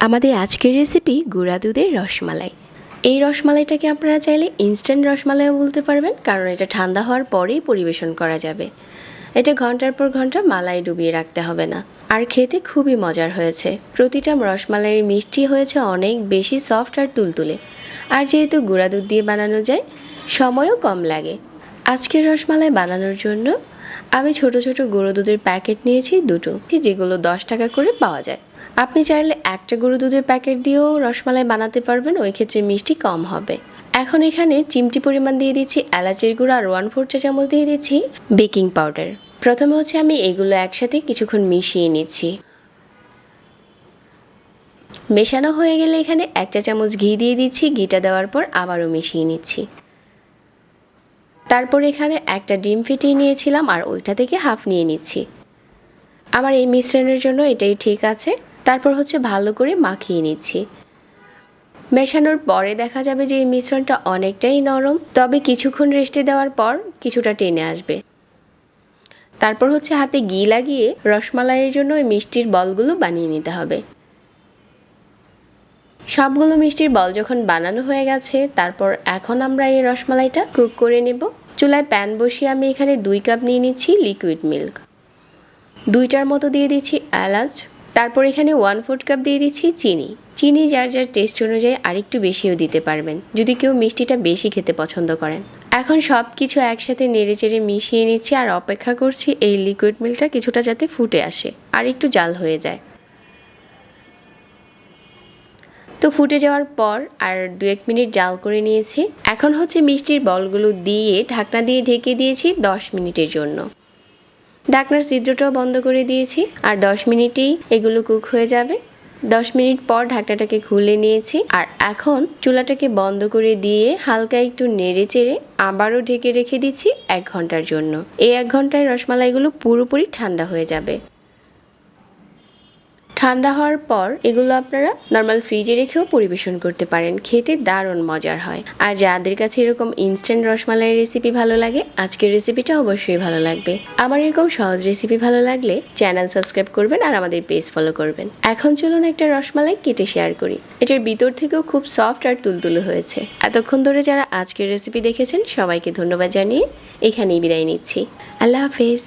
আমাদের আজকের রেসিপি গুঁড়া দুধের রসমালাই। এই রসমালাইটাকে আপনারা চাইলে ইনস্ট্যান্ট রসমালাইও বলতে পারবেন, কারণ এটা ঠান্ডা হওয়ার পরেই পরিবেশন করা যাবে। এটা ঘন্টার পর ঘন্টা মালাই ডুবিয়ে রাখতে হবে না, আর খেতে খুবই মজার হয়েছে। প্রতিটা রসমালাইয়ের মিষ্টি হয়েছে অনেক বেশি সফট আর তুলতুলে, আর যেহেতু গুঁড়া দুধ দিয়ে বানানো যায় সময়ও কম লাগে। আজকের রসমালাই বানানোর জন্য আমি ছোট ছোট গুঁড়ো দুধের প্যাকেট নিয়েছি দুটো, যেগুলো 10 টাকা করে পাওয়া যায়। আপনি চাইলে একটা গুঁড়ো দুধের প্যাকেট দিয়েও রসমালাই বানাতে পারবেন, ওই ক্ষেত্রে মিষ্টি কম হবে। এখন এখানে চিমটি পরিমাণ দিয়ে দিচ্ছি এলাচের গুঁড়ো আর 1/4 চা চামচ দিয়ে দিচ্ছি বেকিং পাউডার। প্রথমে আমি এগুলো একসাথে কিছুক্ষণ মিশিয়ে নিচ্ছি। মেশানো হয়ে গেলে এখানে 1 চা চামচ ঘি দিয়ে দিচ্ছি। ঘিটা দেওয়ার পর আবারও মিশিয়ে নিচ্ছি। তারপর এখানে একটা ডিম ফেটিয়ে নিয়েছিলাম আর ওইটা থেকে হাফ নিয়ে নিচ্ছি। আমার এই মিশ্রণের জন্য এটাই ঠিক আছে। তারপর ভালো করে মাখিয়ে নিচ্ছি। মেশানোর পরে দেখা যাবে যে এই মিশ্রণটা অনেকটাই নরম, তবে কিছুক্ষণ রেস্টে দেওয়ার পর কিছুটা টেনে আসবে। তারপর হাতে ঘি লাগিয়ে রসমালাইয়ের জন্য ওই মিষ্টির বলগুলো বানিয়ে নিতে হবে। সবগুলো মিষ্টির বল যখন বানানো হয়ে গেছে, তারপর এখন আমরা এই রসমালাইটা কুক করে নেব। চুলায় প্যান বসিয়ে আমি এখানে 2 কাপ নিয়ে নিচ্ছি লিকুইড মিল্ক। 2টার মতো দিয়ে দিচ্ছি এলাচ। তারপর এখানে 1/4 কাপ দিয়ে দিচ্ছি চিনি। চিনি যার যার টেস্ট অনুযায়ী আরেকটু বেশিও দিতে পারবেন, যদি কেউ মিষ্টিটা বেশি খেতে পছন্দ করেন। এখন সব কিছু একসাথে নেড়েচেড়ে মিশিয়ে নিচ্ছি আর অপেক্ষা করছি এই লিকুইড মিল্কটা কিছুটা যাতে ফুটে আসে আর একটু জাল হয়ে যায়। তো ফুটে যাওয়ার পর আর 2-1 মিনিট জাল করে নিয়েছি। এখন মিষ্টির বলগুলো দিয়ে ঢাকনা দিয়ে ঢেকে দিয়েছি 10 মিনিটের জন্য। ঢাকনার ছিদ্রটাও বন্ধ করে দিয়েছি আর 10 মিনিটেই এগুলো কুক হয়ে যাবে। 10 মিনিট পর ঢাকনাটাকে খুলে নিয়েছি আর এখন চুলাটাকে বন্ধ করে দিয়ে হালকা একটু নেড়ে চেড়ে আবারও ঢেকে রেখে দিচ্ছি 1 ঘন্টার জন্য। এই 1 ঘন্টায় রসমালাইগুলো পুরোপুরি ঠান্ডা হয়ে যাবে। ঠান্ডা হওয়ার পর এগুলো আপনারা নর্মাল ফ্রিজে রেখেও পরিবেশন করতে পারেন, খেতে দারুণ মজার হয়। আর যাদের কাছে এরকম ইনস্ট্যান্ট রসমালাইয়ের রেসিপি ভালো লাগে, আজকের রেসিপিটা অবশ্যই ভালো লাগবে। আমার এরকম সহজ রেসিপি ভালো লাগলে চ্যানেল সাবস্ক্রাইব করবেন আর আমাদের পেজ ফলো করবেন। এখন চলুন একটা রসমালাই কেটে শেয়ার করি। এটার ভিতর থেকেও খুব সফট আর তুলতুলে হয়েছে। এতক্ষণ ধরে যারা আজকের রেসিপি দেখেছেন সবাইকে ধন্যবাদ জানিয়ে এখানেই বিদায় নিচ্ছি। আল্লাহ হাফেজ।